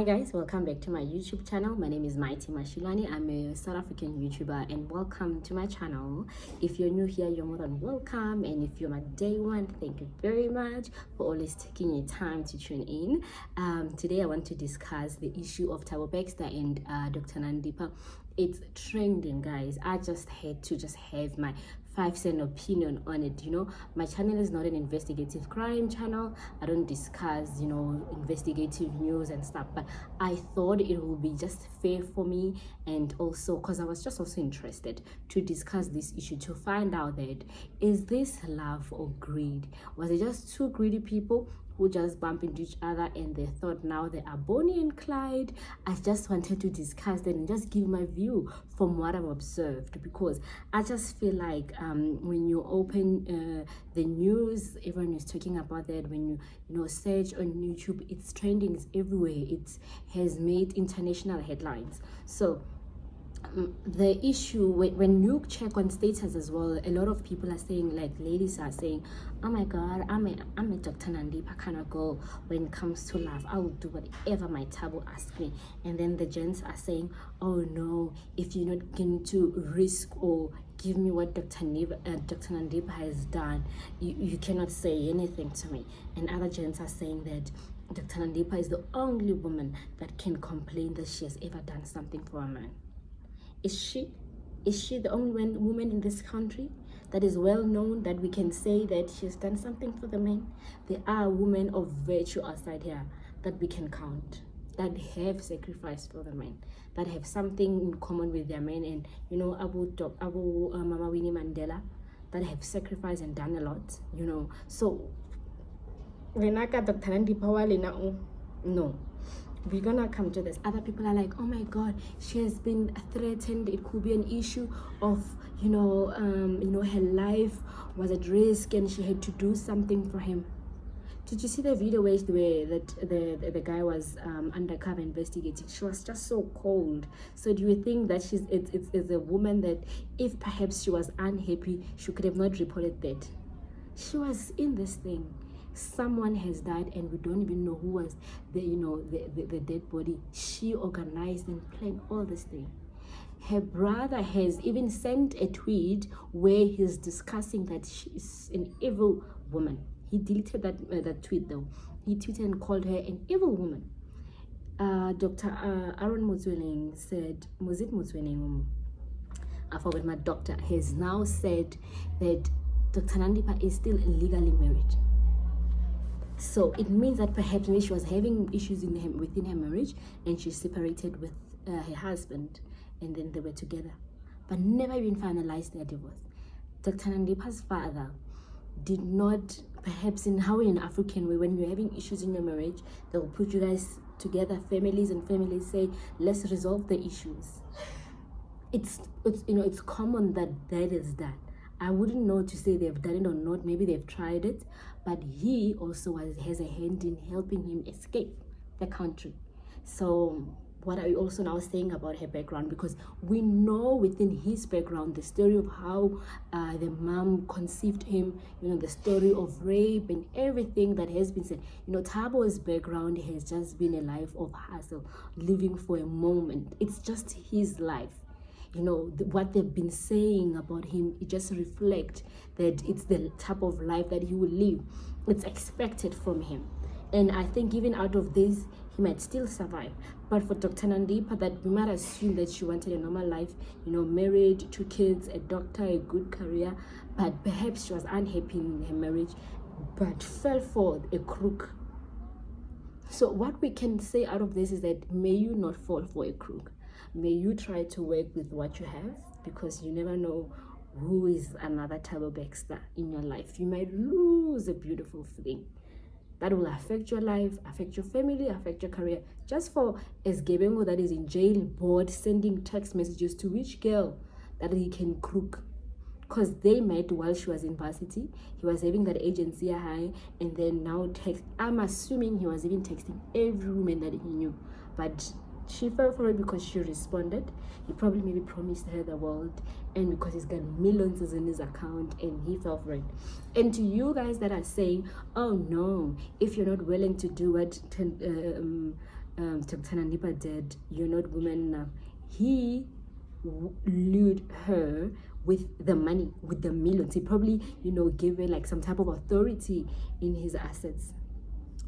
guys, welcome back to my YouTube channel. My name is Mighty Mashilani. I'm a South African YouTuber and welcome to my channel. If you're new here, you're more than welcome, and if you're my day one, thank you very much for always taking your time to tune in. Today I want to discuss the issue of Thabo Bester and Dr. Nandipha. It's trending, guys. I just had to have my 5-cent opinion on it. My channel is not an investigative crime channel. I don't discuss investigative news and stuff, but I thought it would be just fair for me, and also because I was just also interested to discuss this issue, to find out that is this love or greed? Was it just two greedy people who just bump into each other and they thought now they are Bonnie and Clyde? I just wanted to discuss that and just give my view from what I've observed, because I just feel like when you open the news, everyone is talking about that. When you search on YouTube, it's trending, it's everywhere. It has made international headlines. So the issue, when you check on status as well, a lot of people are saying, like ladies are saying, oh my god, I'm a Dr. Nandipha kind of girl. When it comes to love, I will do whatever my Thabo asks me. And then the gents are saying, oh no, if you're not going to risk or give me what Dr. Nandipha has done, you cannot say anything to me. And other gents are saying that Dr. Nandipha is the only woman that can complain that she has ever done something for a man. Is she the only woman in this country that is well known that we can say that she's done something for the men? There are women of virtue outside here that we can count, that have sacrificed for the men, that have something in common with their men. And Mama Winnie Mandela, that have sacrificed and done a lot. So Renaka Dr. Nandipha, no. We're gonna come to this. Other people are like, oh my god, she has been threatened. It could be an issue of her life was at risk and she had to do something for him. Did you see the video where the guy was undercover investigating? She was just so cold. So do you think that it's a woman that if perhaps she was unhappy, she could have not reported that? She was in this thing. Someone has died and we don't even know who was the dead body. She organized and planned all this thing. Her brother has even sent a tweet where he's discussing that she's an evil woman. He deleted that tweet though. He tweeted and called her an evil woman. Dr. Aaron Motswening said, I forgot, my doctor has now said that Dr. Nandipha is still legally married. So it means that perhaps maybe she was having issues within her marriage and she separated with her husband, and then they were together but never even finalized their divorce. Dr. Nandipha's father did not, perhaps in an African way, when you're having issues in your marriage, they'll put you guys together, families say, let's resolve the issues. It's common that is done. I wouldn't know to say they've done it or not. Maybe they've tried it, but he also has a hand in helping him escape the country. So what are you also now saying about her background? Because we know within his background the story of how the mom conceived him, the story of rape and everything that has been said. Thabo's background has just been a life of hustle, living for a moment. It's just his life. What they've been saying about him, it just reflects that it's the type of life that he will live. It's expected from him. And I think even out of this, he might still survive. But for Dr. Nandipha, that we might assume that she wanted a normal life, married, 2 kids, a doctor, a good career, but perhaps she was unhappy in her marriage, but fell for a crook. So what we can say out of this is that may you not fall for a crook. May you try to work with what you have, because you never know who is another Thabo Bester in your life. You might lose a beautiful thing that will affect your life, affect your family, affect your career. Just for as Gebengo that is in jail board sending text messages to which girl that he can crook. Because they met while she was in varsity. He was having that agency high, and then now text. I'm assuming he was even texting every woman that he knew, but she fell for it because she responded. He probably maybe promised her the world, and because he's got millions in his account, and he fell for it. And to you guys that are saying, oh no, if you're not willing to do what Dr. Nandipha did, "You're not woman enough." He lured her with the money, with the millions. He probably, gave her like some type of authority in his assets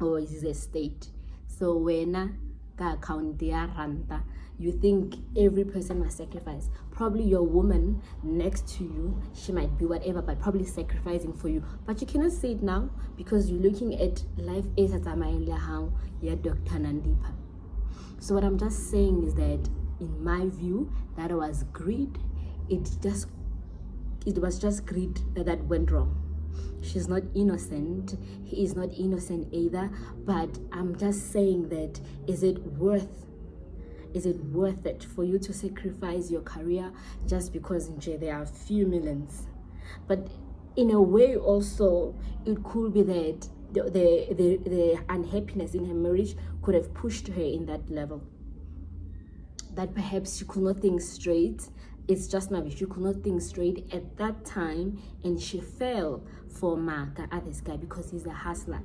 or his estate. So when ka account ya ranta, you think every person must sacrifice. Probably your woman next to you, she might be whatever, but probably sacrificing for you. But you cannot say it now because you're looking at life as how ya Dr. Nandipha. So what I'm just saying is that, in my view, that was greed. It was just greed that went wrong. She's not innocent. He is not innocent either. But I'm just saying that, is it worth it for you to sacrifice your career just because there are a few millions? But in a way also, it could be that the unhappiness in her marriage could have pushed her in that level, that perhaps she could not think straight. It's just maybe she could not think straight at that time, and she fell for Maka, this guy, because he's a hustler.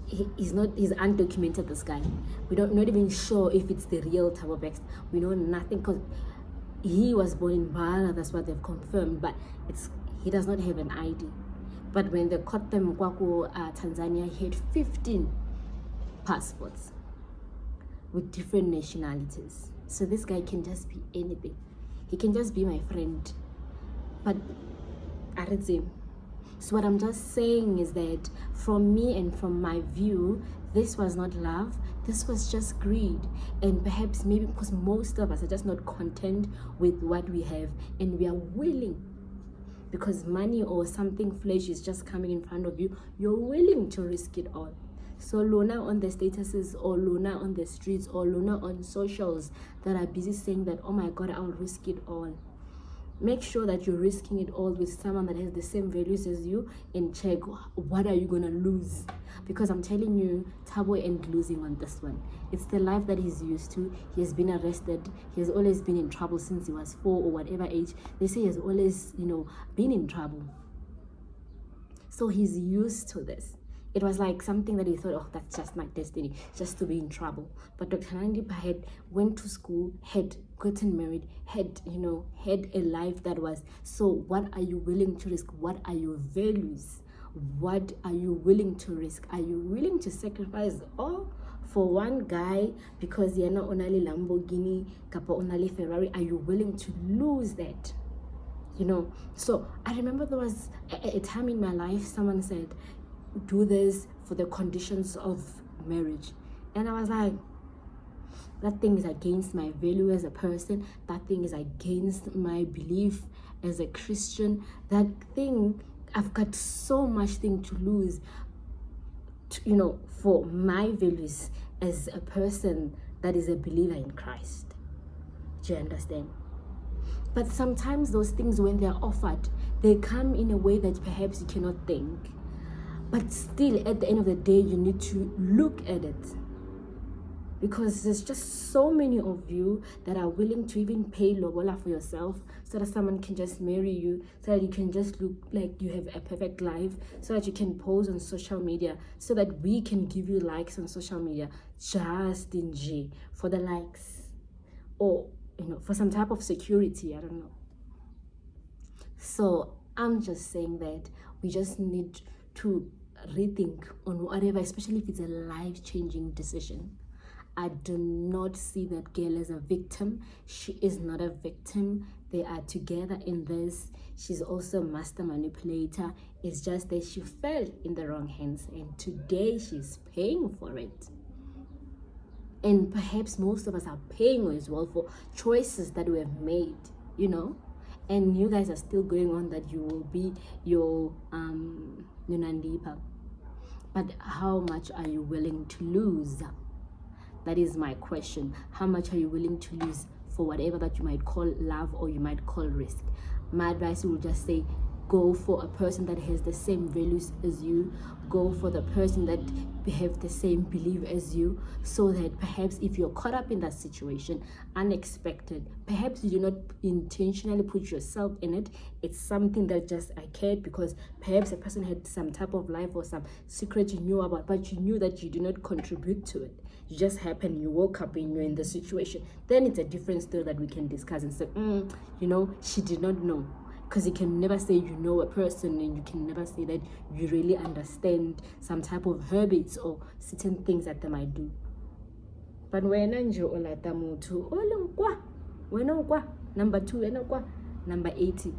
He's undocumented, this guy. Not even sure if it's the real Thabo Bester. We know nothing because he was born in Bala, that's what they've confirmed, but he does not have an ID. But when they caught them, Tanzania, he had 15 passports with different nationalities. So this guy can just be anything. He can just be my friend. But so what I'm just saying is that, from me and from my view, this was not love. This was just greed. And perhaps maybe because most of us are just not content with what we have, and we are willing, because money or something flesh is just coming in front of you, you're willing to risk it all. So Luna on the statuses, or Luna on the streets, or Luna on socials that are busy saying that, oh my God, I'll risk it all. Make sure that you're risking it all with someone that has the same values as you, and check what are you gonna lose. Because I'm telling you, Thabo ain't losing on this one. It's the life that he's used to. He has been arrested. He has always been in trouble since he was 4 or whatever age. They say he has always, been in trouble. So he's used to this. It was like something that he thought, oh, that's just my destiny, just to be in trouble. But Dr. Nandipha went to school, had gotten married, had a life that was. So what are you willing to risk? What are your values? What are you willing to risk? Are you willing to sacrifice all for one guy because you're not only Lamborghini, kapa only Ferrari? Are you willing to lose that? So I remember there was a time in my life someone said, do this for the conditions of marriage, and I was like, that thing is against my value as a person. That thing is against my belief as a Christian. That thing, I've got so much thing to lose for my values as a person that is a believer in Christ. Do you understand? But sometimes those things, when they're offered, they come in a way that perhaps you cannot think. But still, at the end of the day, you need to look at it. Because there's just so many of you that are willing to even pay lobola for yourself, so that someone can just marry you, so that you can just look like you have a perfect life, so that you can post on social media, so that we can give you likes on social media, just in G, for the likes, or for some type of security, I don't know. So I'm just saying that we just need to rethink on whatever, especially if it's a life-changing decision. I do not see that girl as a victim. She is not a victim. They are together in this. She's also a master manipulator. It's just that she fell in the wrong hands, and today she's paying for it. And perhaps most of us are paying as well for choices that we have made, and you guys are still going on that you will be your Nandipha. But how much are you willing to lose? That is my question. How much are you willing to lose for whatever that you might call love or you might call risk? My advice will just say, go for a person that has the same values as you. Go for the person that have the same belief as you, so that perhaps if you're caught up in that situation, unexpected, perhaps you do not intentionally put yourself in it, it's something that just occurred because perhaps a person had some type of life or some secret you knew about, but you knew that you did not contribute to it. You just happened, you woke up and you're in the situation. Then it's a different story that we can discuss and say, she did not know. Because you can never say you know a person, and you can never say that you really understand some type of habits or certain things that they might do. But when you olata mutu, number 2, number 80.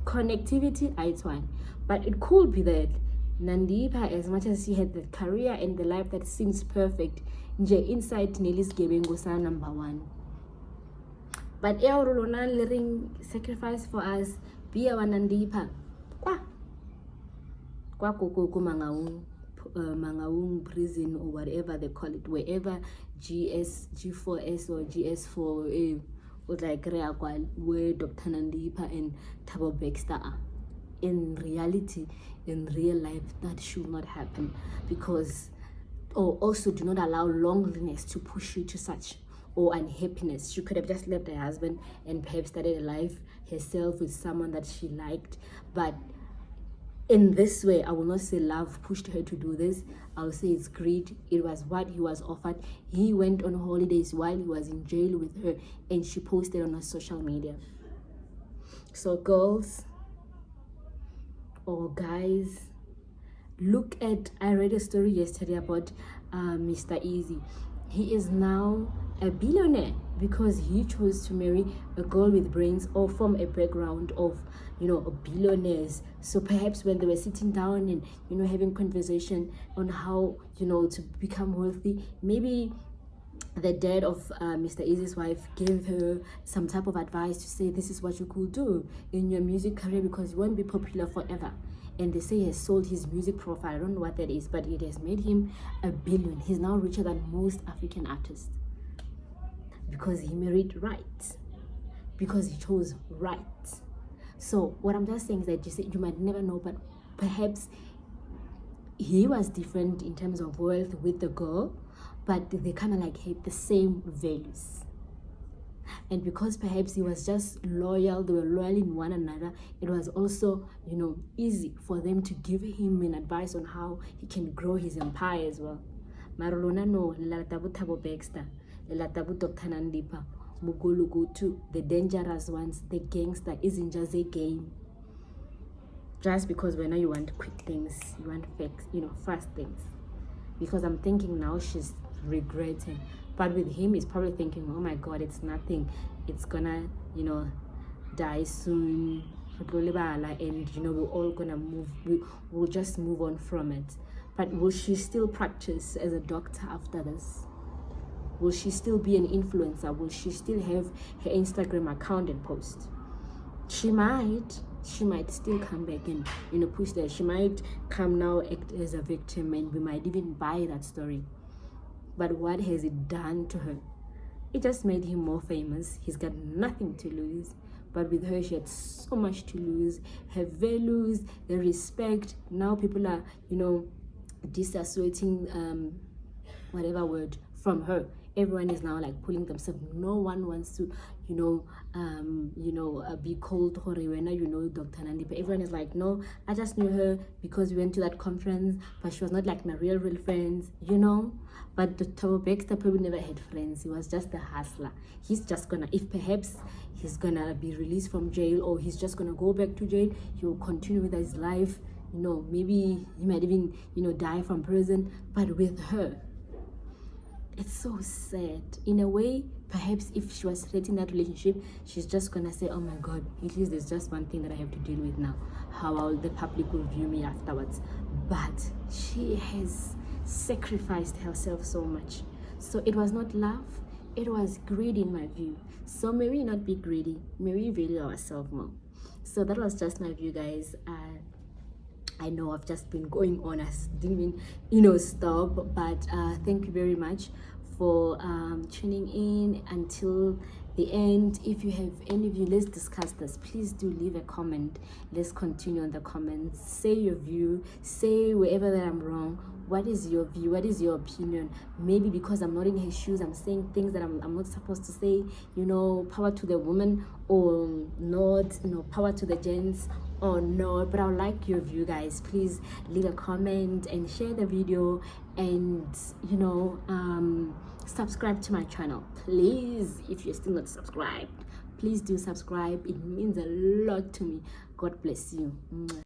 Connectivity, it's one. But it could be that Nandipha, as much as she had the career and the life that seems perfect, inside Nelly's Gebengo number 1. But Eorolona letting sacrifice for us, be our Nandipha. Kwa Mangaung prison or whatever they call it, wherever G4S or GS4 was like where Dr. Nandipha and Thabo Bester are. In reality, in real life, that should not happen, because also do not allow loneliness to push you to such, or unhappiness. She could have just left her husband and perhaps started a life herself with someone that she liked. But in this way, I will not say love pushed her to do this. I will say it's greed. It was what he was offered. He went on holidays while he was in jail with her, and she posted on her social media. So girls or guys, look at, I read a story yesterday about Mr. Eazy. He is now a billionaire because he chose to marry a girl with brains or from a background of billionaires. So perhaps when they were sitting down and having conversation on how to become wealthy, maybe the dad of Mr. Eazy's wife gave her some type of advice to say, this is what you could do in your music career because you won't be popular forever. And they say he has sold his music profile. I don't know what that is, but it has made him $1 billion. He's now richer than most African artists because he married right, because he chose right. So what I'm just saying is that you might never know, but perhaps he was different in terms of wealth with the girl, but they kind of had the same values. And because perhaps he was just loyal, they were loyal in one another, it was also, easy for them to give him an advice on how he can grow his empire as well. Marolona no, Thabo Bester, Dr. Nandipha, Mugulugutu, the dangerous ones, the gangster, isn't just a game. Just because when you want quick things, you want fast things. Because I'm thinking now she's regretting. But with him, he's probably thinking, oh my God, it's nothing. It's gonna, die soon. And, we're all gonna move. We'll just move on from it. But will she still practice as a doctor after this? Will she still be an influencer? Will she still have her Instagram account and post? She might still come back and push that. She might come now act as a victim, and we might even buy that story. But what has it done to her? It just made him more famous. He's got nothing to lose. But with her, she had so much to lose. Her values, the respect. Now people are, disassociating whatever word from her. Everyone is now pulling themselves. No one wants to, be called Horewena, Dr. Nandipha. Everyone is like, no, I just knew her because we went to that conference, but she was not my real friends, But Thabo Bester probably never had friends. He was just a hustler. He's just if perhaps he's gonna be released from jail, or he's just gonna go back to jail, he will continue with his life. Maybe he might even, die from prison. But with her, it's so sad. In a way, perhaps if she was threatening that relationship, she's just gonna say, oh my God, at least there's just one thing that I have to deal with now. How the public will view me afterwards. But she has sacrificed herself so much. So it was not love, it was greed in my view. So may we not be greedy, may we value ourselves more. So that was just my view, guys. I know I've just been going on, I didn't even stop, but thank you very much for tuning in until the end. If you have any of you, let's discuss this. Please do leave a comment. Let's continue on the comments. Say your view, say wherever that I'm wrong, what is your view? What is your opinion? Maybe because I'm not in his shoes, I'm saying things that I'm not supposed to say. You know, power to the woman or not, you know, power to the gents or not. But I would like your view, guys. Please leave a comment and share the video, and you know, subscribe to my channel, please. If you're still not subscribed, please do subscribe. It means a lot to me. God bless you.